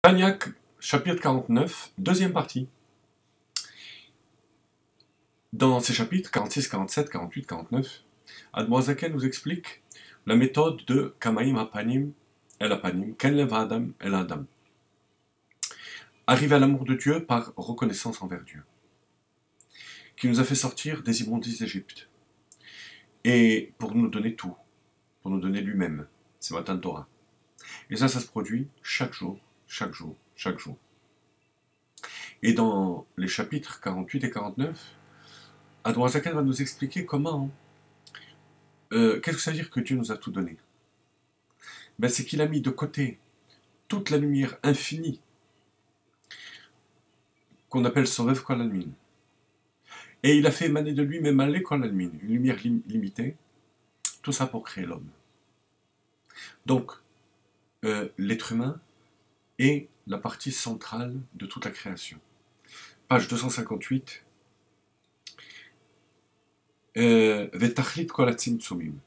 Taniak, chapitre 49, deuxième partie. Dans ces chapitres 46, 47, 48, 49, Admoazaken nous explique la méthode de Kamaim Hapanim El Hapanim, Ken Lev Adam El Adam. Arriver à l'amour de Dieu par reconnaissance envers Dieu, qui nous a fait sortir des immondices d'Égypte, et pour nous donner tout, pour nous donner lui-même, c'est Matan Torah. Et ça se produit chaque jour, chaque jour, chaque jour. Et dans les chapitres 48 et 49, Admoazaken va nous expliquer comment, qu'est-ce que ça veut dire que Dieu nous a tout donné. Ben, c'est qu'il a mis de côté toute la lumière infinie qu'on appelle Sorev Kol Almin. Et il a fait émaner de lui-même Malé Kol Almin, une lumière limitée, tout ça pour créer l'homme. Donc, l'être humain est la partie centrale de toute la création. Page 258. Vetachlit kol hatzimtzumim.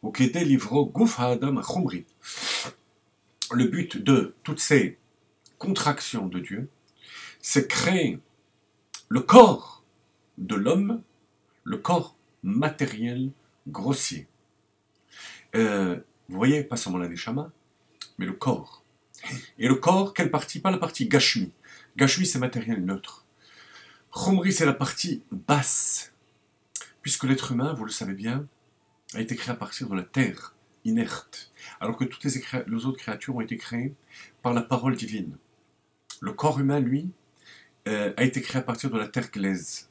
Ukede livro guf ha'adam hachomri. Le but de toutes ces contractions de Dieu, c'est créer le corps de l'homme, le corps matériel grossier. Vous voyez, pas seulement la neshama, mais le corps. Et le corps, quelle partie? Pas la partie gashmi. Gashmi, c'est matériel neutre. Chomri, c'est la partie basse. Puisque l'être humain, vous le savez bien, a été créé à partir de la terre, inerte. Alors que toutes les autres créatures ont été créées par la parole divine. Le corps humain, lui, a été créé à partir de la terre glaise,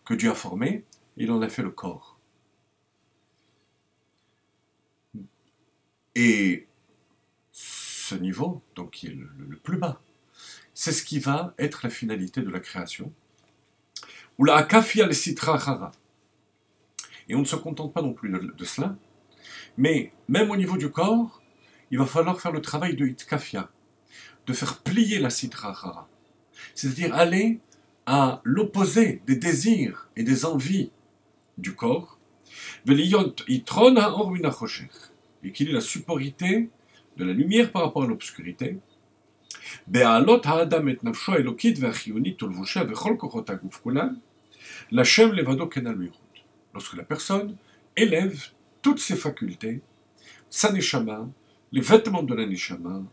que Dieu a formée, et il en a fait le corps. Et ce niveau, donc qui est le plus bas, c'est ce qui va être la finalité de la création. Ou la akafia le sitra chara. Et on ne se contente pas non plus de cela, mais même au niveau du corps, il va falloir faire le travail de itkafia, de faire plier la sitra chara. C'est-à-dire aller à l'opposé des désirs et des envies du corps, et qu'il ait la supériorité de la lumière par rapport à l'obscurité, lorsque la personne élève toutes ses facultés, sa neshama, les vêtements de la neshama,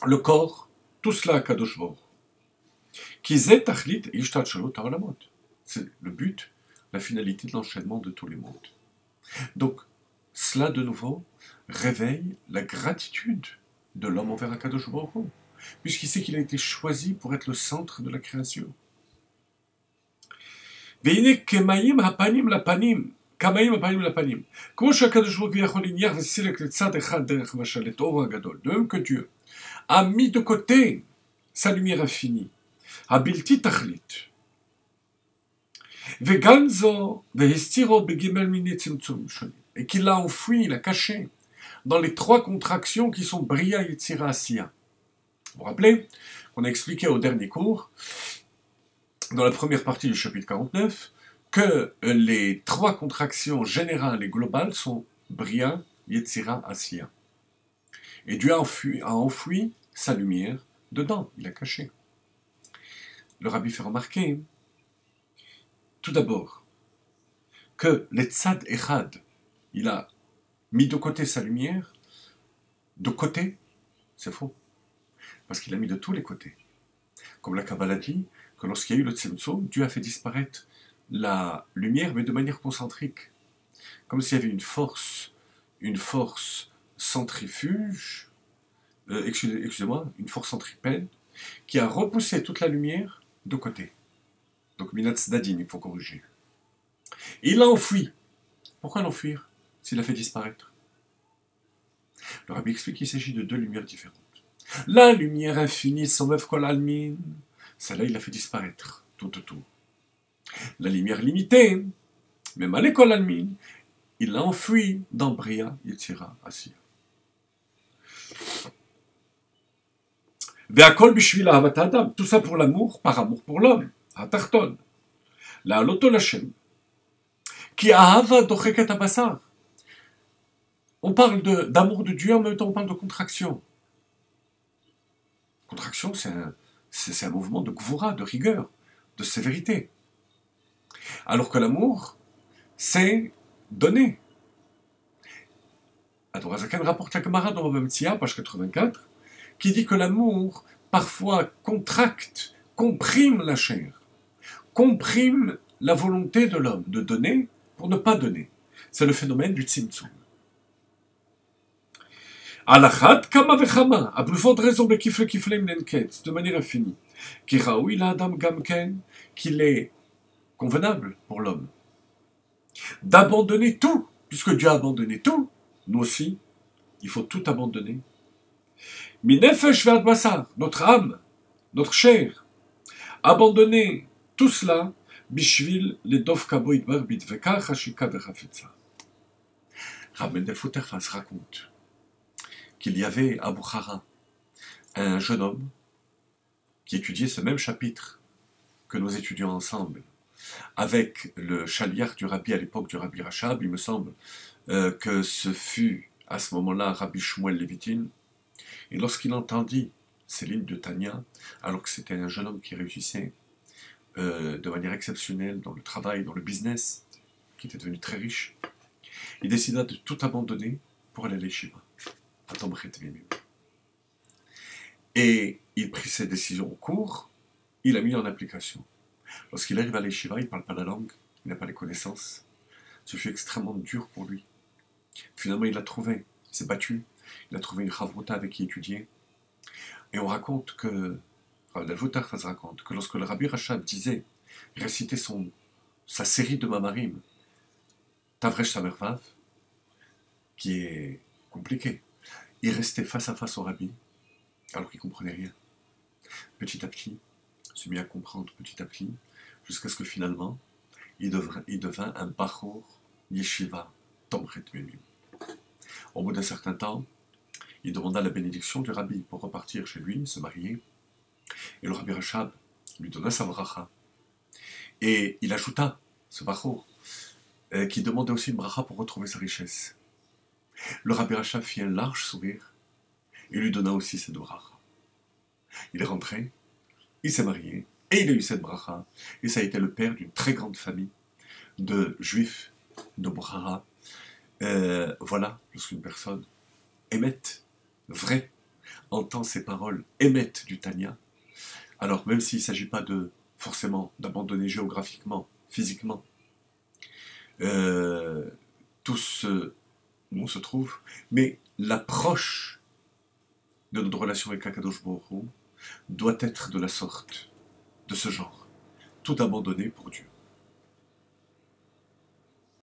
le corps, tout cela à Kadosh Baruch. C'est le but, la finalité de l'enchaînement de tous les mondes. Donc, cela de nouveau réveille la gratitude de l'homme envers Akadosh Baruch Hu, puisqu'il sait qu'il a été choisi pour être le centre de la création. והנה כמאים הפנים לפנים, כמאים הפנים לפנים. כמו שהקדוש ברוך הוא יכול להניח וסילק לצד אחד דרך משל את אור הגדול, de même que Dieu a mis de côté sa lumière infinie, הבלתי תכלית. וגם זו, והסתירו בגימל מיני צמצום שונים, et qu'il l'a enfoui, il l'a caché, dans les trois contractions qui sont Bria, Yetzira, Asiya. Vous vous rappelez, on a expliqué au dernier cours, dans la première partie du chapitre 49, que les trois contractions générales et globales sont Bria, Yetzira, Asiya. Et Dieu a enfoui sa lumière dedans, il a caché. Le Rabbi fait remarquer, tout d'abord, que les Tzad Echad, il a mis de côté sa lumière, de côté, c'est faux, parce qu'il a mis de tous les côtés. Comme la Kabbalah dit, que lorsqu'il y a eu le Tzimtzum, Dieu a fait disparaître la lumière, mais de manière concentrique. Comme s'il y avait une force centrifuge, excusez-moi, une force centripète, qui a repoussé toute la lumière de côté. Donc, Minatz Dadin, il faut corriger. Et il l'a enfoui. Pourquoi l'enfuir s'il l'a fait disparaître? Le Rabbi explique qu'il s'agit de deux lumières différentes. La lumière infinie, Sovev Kol Almin, celle-là, il l'a fait disparaître, tout autour. La lumière limitée, même à l'école Almin, il l'a enfuie dans Bria, Yetzira, Asiya. Ve'akol bishvil ahavat adam, tout ça pour l'amour, par amour pour l'homme, hatarton. La haloto l'Hashem, qui ahava docheket abasar. On parle d'amour de Dieu, en même temps on parle de contraction. Contraction, c'est un mouvement de gvura, de rigueur, de sévérité. Alors que l'amour, c'est donner. Adorazaken rapporte la Gemara dans Bava Metzia, page 84, qui dit que l'amour, parfois, contracte, comprime la chair, comprime la volonté de l'homme de donner pour ne pas donner. C'est le phénomène du tzimtzum. Alachat kama vechama, à plus forte raison de kiflem nenket, de manière infinie, qui raoui la adam gamken, qu'il est convenable pour l'homme d'abandonner tout, puisque Dieu a abandonné tout, nous aussi, il faut tout abandonner. Minefesh ve'ad basar, notre âme, notre chair, abandonner tout cela, bishvil le dov kabo idbar bitveka chashika vechafetza. Rav Mendel Futterfas raconte qu'il y avait à Bukhara un jeune homme qui étudiait ce même chapitre que nous étudions ensemble, avec le chaliar du Rabbi à l'époque du Rabbi Rachab. Il me semble que ce fut à ce moment-là Rabbi Shmuel Levitin. Et lorsqu'il entendit ces lignes de Tanya, alors que c'était un jeune homme qui réussissait de manière exceptionnelle dans le travail, dans le business, qui était devenu très riche, il décida de tout abandonner pour aller à l'Yeshiva, à Tomchet Mimim. Et il prit ses décisions au cours, il a mis en application. Lorsqu'il arrive à l'Yeshiva, il ne parle pas la langue, il n'a pas les connaissances. Ce fut extrêmement dur pour lui. Finalement, il l'a trouvé, il s'est battu, il a trouvé une chavruta avec qui étudier. Et on raconte que, Rav Futterfas raconte que lorsque le Rabbi Rachab disait, récitait sa série de Mamarim, Tavresh Samervav, qui est compliqué, il restait face à face au Rabbi, alors qu'il ne comprenait rien. Petit à petit, il se mit à comprendre petit à petit, jusqu'à ce que finalement, il devint un Bachor Yeshiva Tomchet Mimim. Au bout d'un certain temps, il demanda la bénédiction du Rabbi pour repartir chez lui, se marier, et le Rabbi Rachab lui donna sa bracha. Et il ajouta, ce Bachor, qui demandait aussi une bracha pour retrouver sa richesse. Le Rabbi Rachab fit un large sourire et lui donna aussi cette bracha. Il est rentré, il s'est marié, et il a eu cette bracha, et ça a été le père d'une très grande famille de juifs de Bukhara. Voilà, lorsqu'une personne émette, vrai, entend ces paroles, émette du Tanya, alors même s'il ne s'agit pas forcément d'abandonner géographiquement, physiquement, tout ce où on se trouve, mais l'approche de notre relation avec Akadosh Baruch Hu doit être de la sorte, de ce genre, tout abandonner pour Dieu.